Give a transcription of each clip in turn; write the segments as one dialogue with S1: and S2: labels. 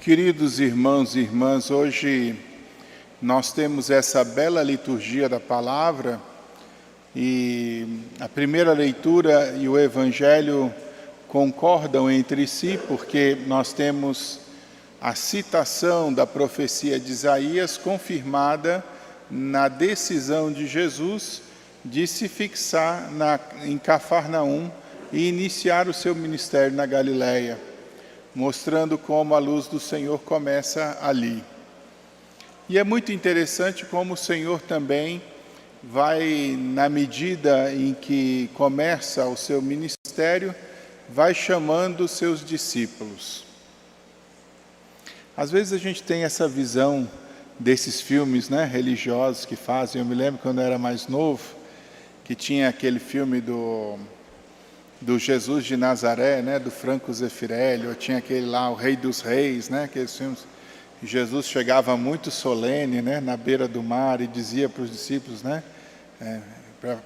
S1: Queridos irmãos e irmãs, hoje nós temos essa bela liturgia da palavra e a primeira leitura e o Evangelho concordam entre si, porque nós temos a citação da profecia de Isaías confirmada na decisão de Jesus de se fixar em Cafarnaum e iniciar o seu ministério na Galileia, mostrando como a luz do Senhor começa ali. E é muito interessante como o Senhor também vai, na medida em que começa o seu ministério, vai chamando os seus discípulos. Às vezes a gente tem essa visão desses filmes, religiosos que fazem. Eu me lembro quando eu era mais novo, que tinha aquele filme do Jesus de Nazaré, do Franco Zeffirelli, ou tinha aquele lá, O Rei dos Reis, aqueles filmes. Jesus chegava muito solene, na beira do mar e dizia para os discípulos,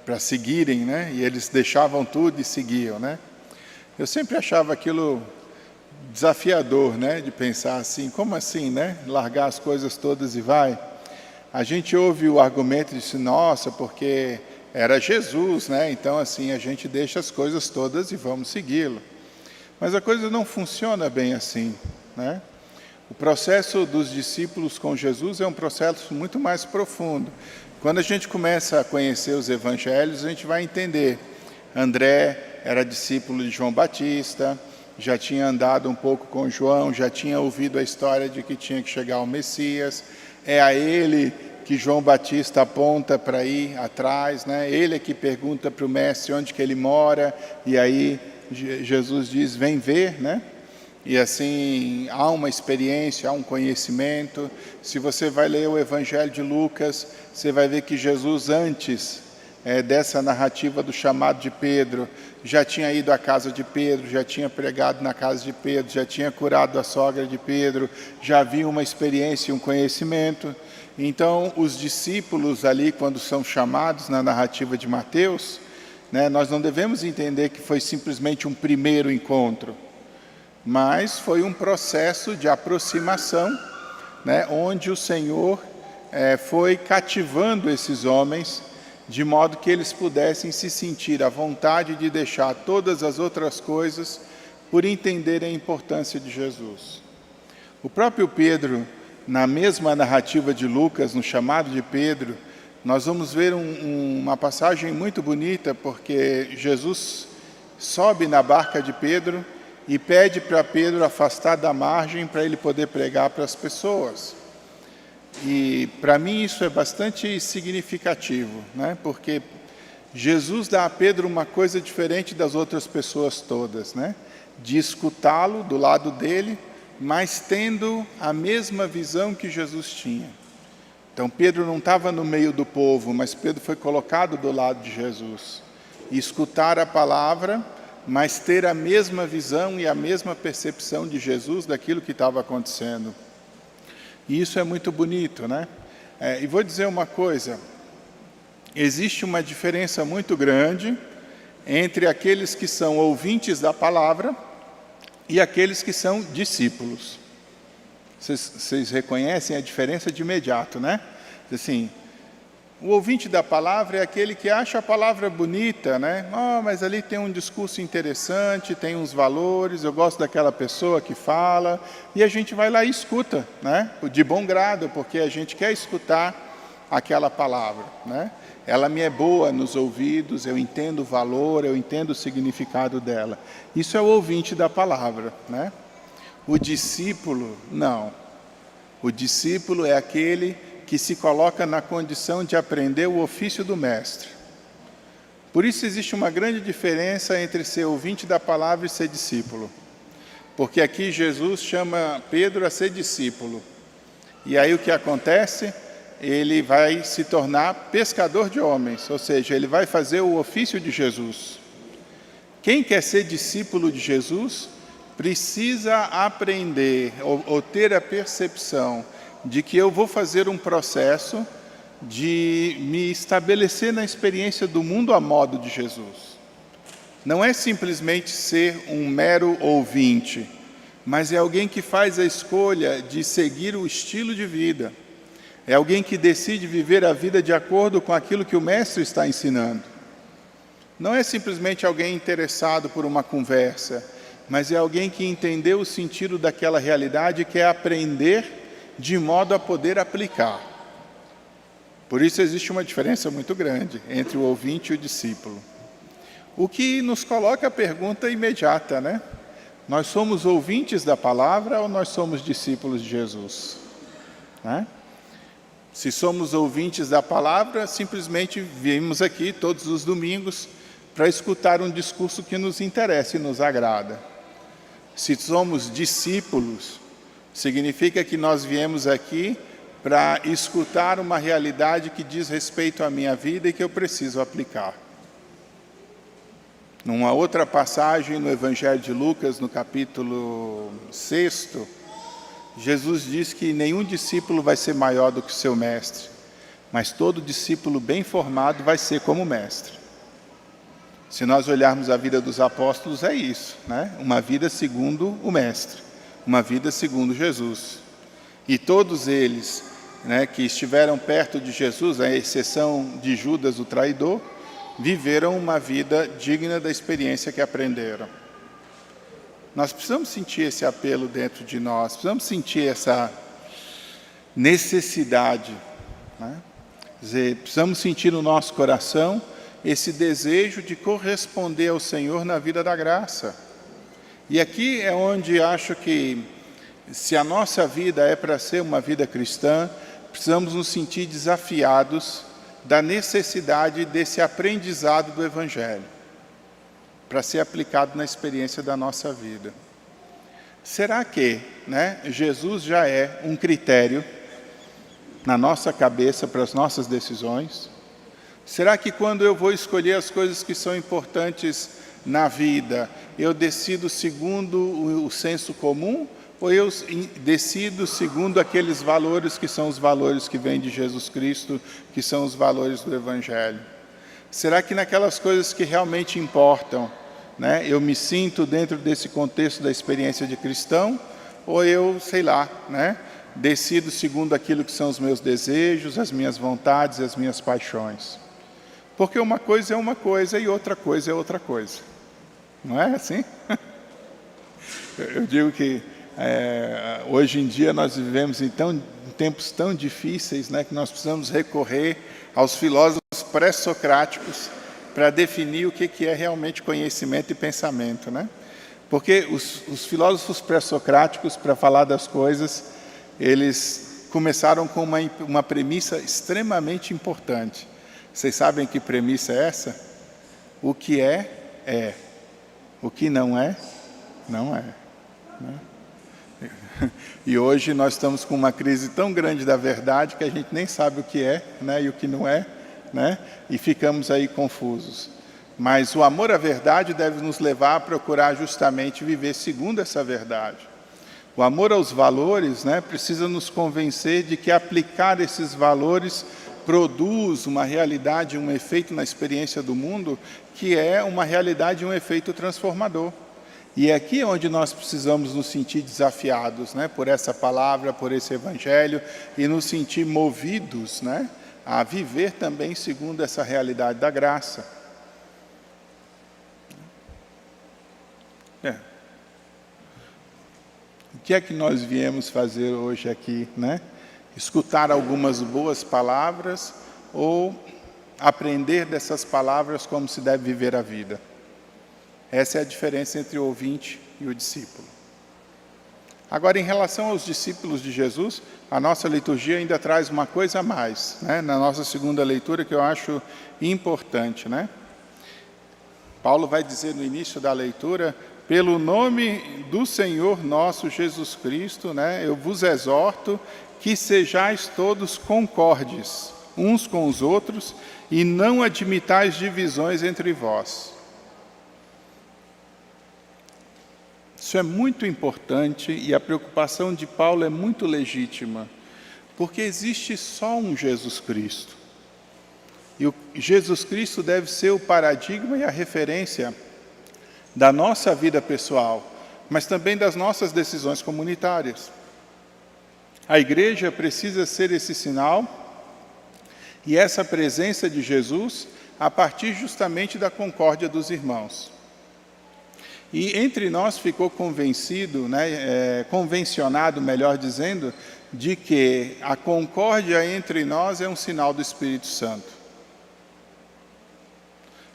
S1: para seguirem, e eles deixavam tudo e seguiam, Eu sempre achava aquilo desafiador, de pensar assim, como assim, largar as coisas todas e vai? A gente ouve o argumento de nossa, porque era Jesus, então assim, a gente deixa as coisas todas e vamos segui-lo. Mas a coisa não funciona bem assim, O processo dos discípulos com Jesus é um processo muito mais profundo. Quando a gente começa a conhecer os evangelhos, a gente vai entender. André era discípulo de João Batista, já tinha andado um pouco com João, já tinha ouvido a história de que tinha que chegar o Messias. É a ele que João Batista aponta para ir atrás, Ele é que pergunta para o mestre onde que ele mora, e aí Jesus diz, vem ver, E assim, há uma experiência, há um conhecimento. Se você vai ler o Evangelho de Lucas, você vai ver que Jesus, antes dessa narrativa do chamado de Pedro, já tinha ido à casa de Pedro, já tinha pregado na casa de Pedro, já tinha curado a sogra de Pedro, já havia uma experiência e um conhecimento. Então, os discípulos ali, quando são chamados na narrativa de Mateus, nós não devemos entender que foi simplesmente um primeiro encontro, mas foi um processo de aproximação, onde o Senhor foi cativando esses homens, de modo que eles pudessem se sentir à vontade de deixar todas as outras coisas por entenderem a importância de Jesus. O próprio Pedro, na mesma narrativa de Lucas, no chamado de Pedro, nós vamos ver uma passagem muito bonita, porque Jesus sobe na barca de Pedro e pede para Pedro afastar da margem para ele poder pregar para as pessoas. E para mim isso é bastante significativo, porque Jesus dá a Pedro uma coisa diferente das outras pessoas todas, de escutá-lo do lado dele, mas tendo a mesma visão que Jesus tinha. Então Pedro não estava no meio do povo, mas Pedro foi colocado do lado de Jesus. E escutar a palavra, mas ter a mesma visão e a mesma percepção de Jesus daquilo que estava acontecendo. E isso é muito bonito, E vou dizer uma coisa, existe uma diferença muito grande entre aqueles que são ouvintes da palavra e aqueles que são discípulos. Vocês reconhecem a diferença de imediato, Assim, o ouvinte da palavra é aquele que acha a palavra bonita, mas ali tem um discurso interessante, tem uns valores, eu gosto daquela pessoa que fala, e a gente vai lá e escuta, de bom grado, porque a gente quer escutar aquela palavra, Ela me é boa nos ouvidos, eu entendo o valor, eu entendo o significado dela. Isso é o ouvinte da palavra, O discípulo, não. O discípulo é aquele que se coloca na condição de aprender o ofício do mestre. Por isso existe uma grande diferença entre ser ouvinte da palavra e ser discípulo. Porque aqui Jesus chama Pedro a ser discípulo. E aí o que acontece? Ele vai se tornar pescador de homens, ou seja, ele vai fazer o ofício de Jesus. Quem quer ser discípulo de Jesus precisa aprender ou ter a percepção de que eu vou fazer um processo de me estabelecer na experiência do mundo a modo de Jesus. Não é simplesmente ser um mero ouvinte, mas é alguém que faz a escolha de seguir o estilo de vida. É alguém que decide viver a vida de acordo com aquilo que o Mestre está ensinando. Não é simplesmente alguém interessado por uma conversa, mas é alguém que entendeu o sentido daquela realidade e quer aprender de modo a poder aplicar. Por isso existe uma diferença muito grande entre o ouvinte e o discípulo. O que nos coloca a pergunta imediata, né? Nós somos ouvintes da palavra ou nós somos discípulos de Jesus? Né? Se somos ouvintes da palavra, simplesmente viemos aqui todos os domingos para escutar um discurso que nos interessa e nos agrada. Se somos discípulos, significa que nós viemos aqui para escutar uma realidade que diz respeito à minha vida e que eu preciso aplicar. Numa outra passagem no Evangelho de Lucas, no capítulo 6, Jesus diz que nenhum discípulo vai ser maior do que o seu mestre, mas todo discípulo bem formado vai ser como o mestre. Se nós olharmos a vida dos apóstolos, é isso, né? Uma vida segundo o mestre, uma vida segundo Jesus. E todos eles, né, que estiveram perto de Jesus, à exceção de Judas, o traidor, viveram uma vida digna da experiência que aprenderam. Nós precisamos sentir esse apelo dentro de nós, precisamos sentir essa necessidade, né? Quer dizer, precisamos sentir no nosso coração esse desejo de corresponder ao Senhor na vida da graça. E aqui é onde acho que, se a nossa vida é para ser uma vida cristã, precisamos nos sentir desafiados da necessidade desse aprendizado do Evangelho, para ser aplicado na experiência da nossa vida. Será que, né, Jesus já é um critério na nossa cabeça para as nossas decisões? Será que quando eu vou escolher as coisas que são importantes na vida, eu decido segundo o senso comum, ou eu decido segundo aqueles valores que são os valores que vêm de Jesus Cristo, que são os valores do Evangelho? Será que naquelas coisas que realmente importam, né, eu me sinto dentro desse contexto da experiência de cristão, ou eu, sei lá, né, decido segundo aquilo que são os meus desejos, as minhas vontades, as minhas paixões? Porque uma coisa é uma coisa e outra coisa é outra coisa. Não é assim? Eu digo que hoje em dia nós vivemos em tempos tão difíceis, né, que nós precisamos recorrer aos filósofos pré-socráticos para definir o que é realmente conhecimento e pensamento, né? Porque os filósofos pré-socráticos, para falar das coisas, eles começaram com uma premissa extremamente importante. Vocês sabem que premissa é essa? O que é, é. O que não é, não é. Né? E hoje nós estamos com uma crise tão grande da verdade que a gente nem sabe o que é, né, e o que não é, né, e ficamos aí confusos. Mas o amor à verdade deve nos levar a procurar justamente viver segundo essa verdade. O amor aos valores, né, precisa nos convencer de que aplicar esses valores produz uma realidade, um efeito na experiência do mundo, que é uma realidade e um efeito transformador. E é aqui onde nós precisamos nos sentir desafiados, né, por essa palavra, por esse Evangelho, e nos sentir movidos, né, a viver também segundo essa realidade da graça. O que é que nós viemos fazer hoje aqui, né? Escutar algumas boas palavras ou aprender dessas palavras como se deve viver a vida? Essa é a diferença entre o ouvinte e o discípulo. Agora, em relação aos discípulos de Jesus, a nossa liturgia ainda traz uma coisa a mais, né? Na nossa segunda leitura, que eu acho importante, né? Paulo vai dizer no início da leitura: pelo nome do Senhor nosso Jesus Cristo, né, eu vos exorto que sejais todos concordes uns com os outros e não admitais divisões entre vós. Isso é muito importante e a preocupação de Paulo é muito legítima, porque existe só um Jesus Cristo. E o Jesus Cristo deve ser o paradigma e a referência da nossa vida pessoal, mas também das nossas decisões comunitárias. A igreja precisa ser esse sinal e essa presença de Jesus a partir justamente da concórdia dos irmãos. E entre nós ficou convencionado, melhor dizendo, de que a concórdia entre nós é um sinal do Espírito Santo.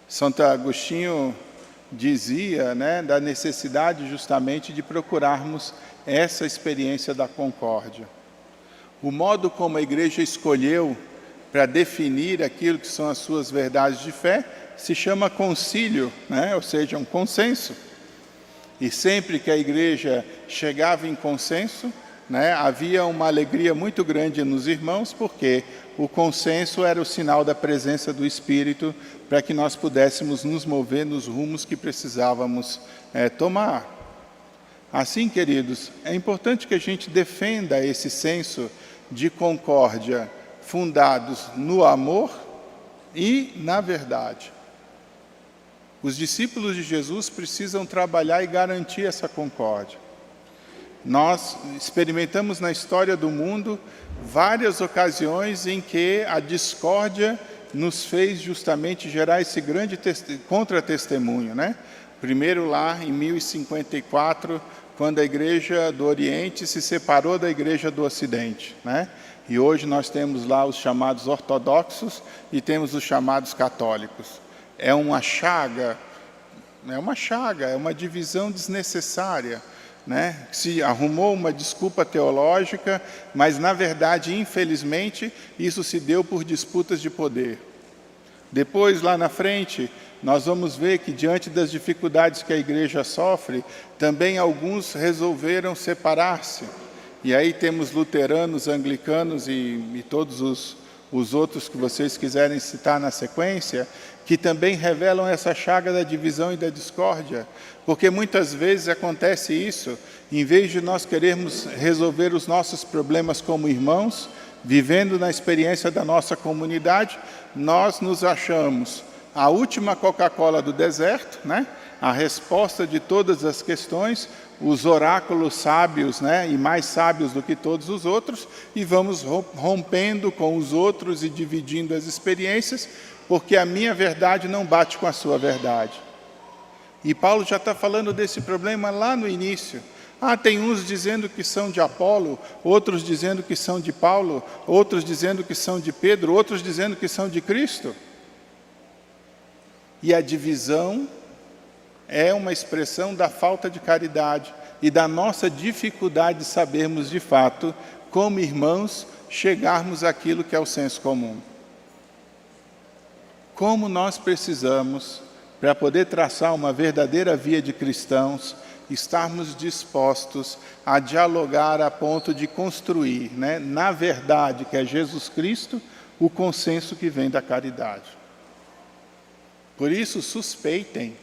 S1: Santo Agostinho dizia, da necessidade justamente de procurarmos essa experiência da concórdia. O modo como a igreja escolheu para definir aquilo que são as suas verdades de fé se chama concílio, ou seja, um consenso. E sempre que a igreja chegava em consenso, havia uma alegria muito grande nos irmãos, porque o consenso era o sinal da presença do Espírito para que nós pudéssemos nos mover nos rumos que precisávamos tomar. Assim, queridos, é importante que a gente defenda esse senso de concórdia fundados no amor e na verdade. Os discípulos de Jesus precisam trabalhar e garantir essa concórdia. Nós experimentamos na história do mundo várias ocasiões em que a discórdia nos fez justamente gerar esse grande contra-testemunho, Primeiro lá em 1054, quando a igreja do Oriente se separou da igreja do Ocidente, E hoje nós temos lá os chamados ortodoxos e temos os chamados católicos. É uma chaga, é uma divisão desnecessária, Se arrumou uma desculpa teológica, mas na verdade, infelizmente, isso se deu por disputas de poder. Depois, lá na frente, nós vamos ver que diante das dificuldades que a igreja sofre, também alguns resolveram separar-se. E aí temos luteranos, anglicanos e todos os outros que vocês quiserem citar na sequência, que também revelam essa chaga da divisão e da discórdia, porque muitas vezes acontece isso, em vez de nós querermos resolver os nossos problemas como irmãos, vivendo na experiência da nossa comunidade, nós nos achamos a última Coca-Cola do deserto, a resposta de todas as questões, os oráculos sábios, e mais sábios do que todos os outros, e vamos rompendo com os outros e dividindo as experiências, porque a minha verdade não bate com a sua verdade. E Paulo já está falando desse problema lá no início. Tem uns dizendo que são de Apolo, outros dizendo que são de Paulo, outros dizendo que são de Pedro, outros dizendo que são de Cristo. E a divisão é uma expressão da falta de caridade e da nossa dificuldade de sabermos de fato, como irmãos, chegarmos àquilo que é o senso comum. Como nós precisamos, para poder traçar uma verdadeira via de cristãos, estarmos dispostos a dialogar a ponto de construir, na verdade, que é Jesus Cristo, o consenso que vem da caridade. Por isso, suspeitem,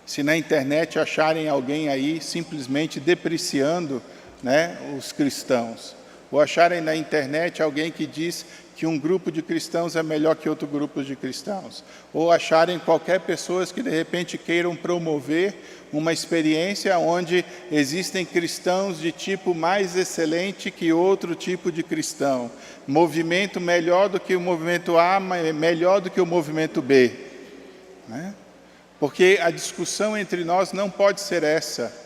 S1: se na internet acharem alguém aí simplesmente depreciando, os cristãos, ou acharem na internet alguém que diz que um grupo de cristãos é melhor que outro grupo de cristãos, ou acharem qualquer pessoa que de repente queiram promover uma experiência onde existem cristãos de tipo mais excelente que outro tipo de cristão, movimento melhor do que o movimento A, melhor do que o movimento B, Porque a discussão entre nós não pode ser essa,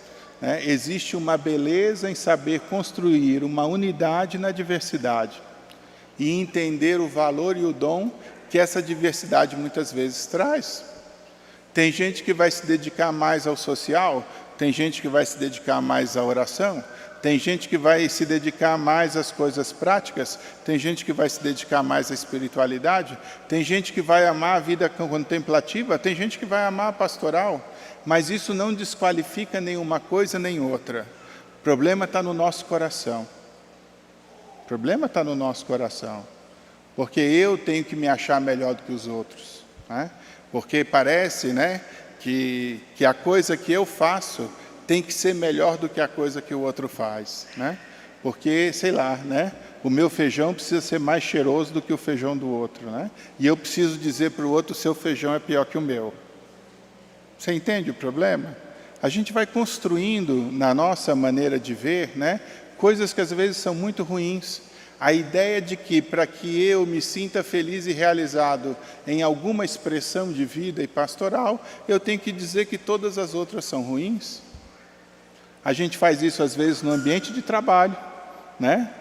S1: Existe uma beleza em saber construir uma unidade na diversidade e entender o valor e o dom que essa diversidade muitas vezes traz. Tem gente que vai se dedicar mais ao social, tem gente que vai se dedicar mais à oração, tem gente que vai se dedicar mais às coisas práticas, tem gente que vai se dedicar mais à espiritualidade, tem gente que vai amar a vida contemplativa, tem gente que vai amar a pastoral, mas isso não desqualifica nenhuma coisa nem outra. O problema está no nosso coração. O problema está no nosso coração, porque eu tenho que me achar melhor do que os outros, Porque parece, que a coisa que eu faço tem que ser melhor do que a coisa que o outro faz, Porque, sei lá, o meu feijão precisa ser mais cheiroso do que o feijão do outro, E eu preciso dizer para o outro, seu feijão é pior que o meu. Você entende o problema? a gente vai construindo na nossa maneira de ver, né, coisas que às vezes são muito ruins. A ideia de que para que eu me sinta feliz e realizado em alguma expressão de vida e pastoral, eu tenho que dizer que todas as outras são ruins. A gente faz isso às vezes no ambiente de trabalho, né?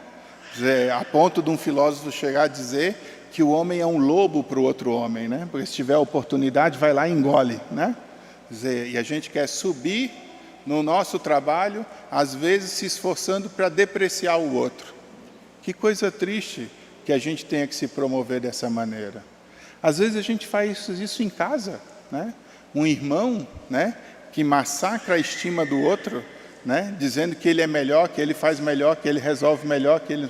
S1: A ponto de um filósofo chegar a dizer que o homem é um lobo para o outro homem, né? Porque se tiver oportunidade, vai lá e engole, né? E a gente quer subir no nosso trabalho, às vezes se esforçando para depreciar o outro. Que coisa triste que a gente tenha que se promover dessa maneira. Às vezes a gente faz isso em casa, né? Um irmão, né, que massacra a estima do outro, né, dizendo que ele é melhor, que ele faz melhor, que ele resolve melhor, que ele...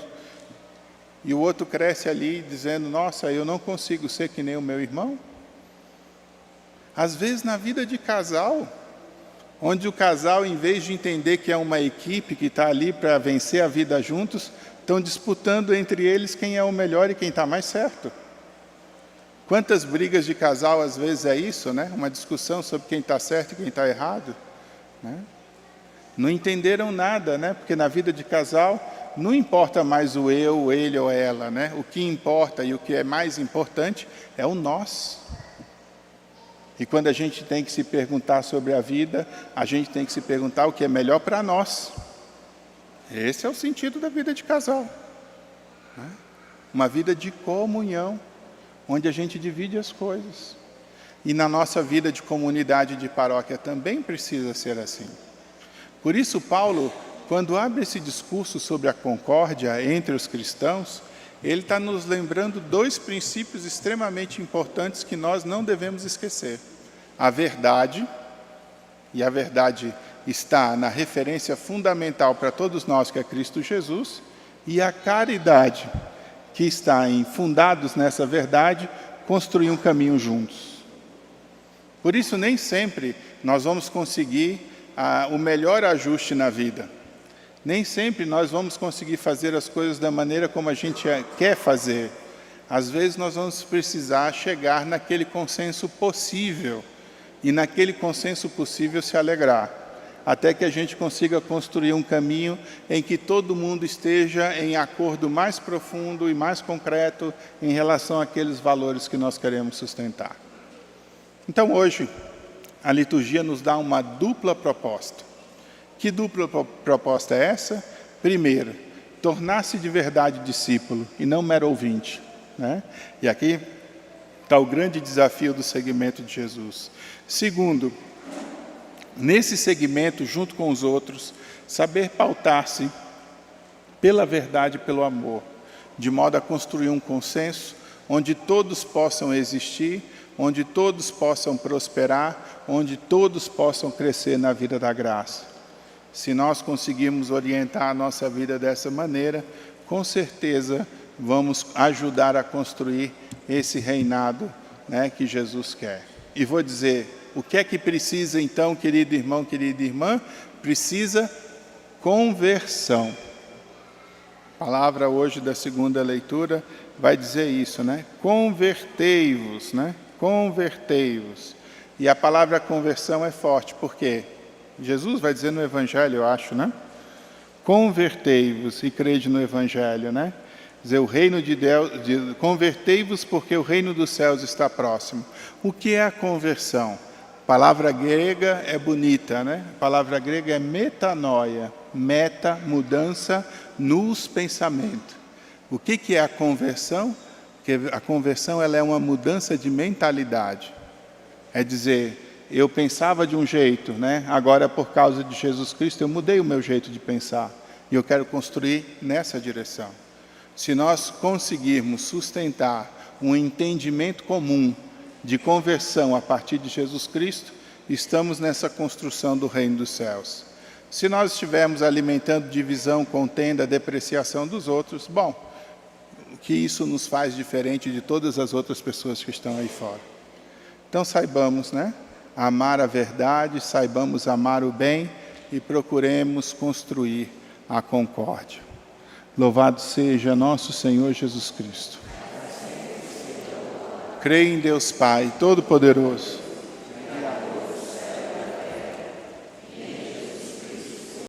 S1: E o outro cresce ali dizendo, nossa, eu não consigo ser que nem o meu irmão. Às vezes na vida de casal, onde o casal, em vez de entender que é uma equipe que está ali para vencer a vida juntos, estão disputando entre eles quem é o melhor e quem está mais certo. Quantas brigas de casal às vezes é isso, né? Uma discussão sobre quem está certo e quem está errado, né? Não entenderam nada, né? Porque na vida de casal não importa mais o eu, o ele ou ela, né? O que importa e o que é mais importante é o nós. E quando a gente tem que se perguntar sobre a vida, a gente tem que se perguntar o que é melhor para nós. Esse é o sentido da vida de casal, né? Uma vida de comunhão, onde a gente divide as coisas. E na nossa vida de comunidade de paróquia também precisa ser assim. Por isso Paulo, quando abre esse discurso sobre a concórdia entre os cristãos, ele está nos lembrando dois princípios extremamente importantes que nós não devemos esquecer. A verdade, e a verdade está na referência fundamental para todos nós, que é Cristo Jesus, e a caridade, que está em, fundados nessa verdade, construir um caminho juntos. Por isso, nem sempre nós vamos conseguir o melhor ajuste na vida. Nem sempre nós vamos conseguir fazer as coisas da maneira como a gente quer fazer. Às vezes nós vamos precisar chegar naquele consenso possível, e naquele consenso possível se alegrar, até que a gente consiga construir um caminho em que todo mundo esteja em acordo mais profundo e mais concreto em relação àqueles valores que nós queremos sustentar. Então hoje, a liturgia nos dá uma dupla proposta. Que dupla proposta é essa? Primeiro, tornar-se de verdade discípulo e não mero ouvinte, né? E aqui está o grande desafio do seguimento de Jesus. Segundo, nesse segmento, junto com os outros, saber pautar-se pela verdade e pelo amor, de modo a construir um consenso onde todos possam existir, onde todos possam prosperar, onde todos possam crescer na vida da graça. Se nós conseguirmos orientar a nossa vida dessa maneira, com certeza vamos ajudar a construir esse reinado, né, que Jesus quer. E vou dizer, o que é que precisa então, querido irmão, querida irmã? Precisa conversão. A palavra hoje da segunda leitura vai dizer isso, né? Convertei-vos, né? Convertei-vos. E a palavra conversão é forte, por quê? Jesus vai dizer no Evangelho, eu acho, né? Convertei-vos e crede no Evangelho, né? Dizer, o reino de Deus, convertei-vos porque o reino dos céus está próximo. O que é a conversão? A palavra grega é bonita, né? A palavra grega é metanoia, meta, mudança, nos pensamento. O que é a conversão? Porque a conversão ela é uma mudança de mentalidade. É dizer, eu pensava de um jeito, né? Agora por causa de Jesus Cristo eu mudei o meu jeito de pensar. E eu quero construir nessa direção. Se nós conseguirmos sustentar um entendimento comum de conversão a partir de Jesus Cristo, estamos nessa construção do reino dos céus. Se nós estivermos alimentando divisão, contenda, depreciação dos outros, bom, o que isso nos faz diferente de todas as outras pessoas que estão aí fora? Então saibamos, né, amar a verdade, saibamos amar o bem e procuremos construir a concórdia. Louvado seja nosso Senhor Jesus Cristo. Creio em Deus Pai Todo-Poderoso,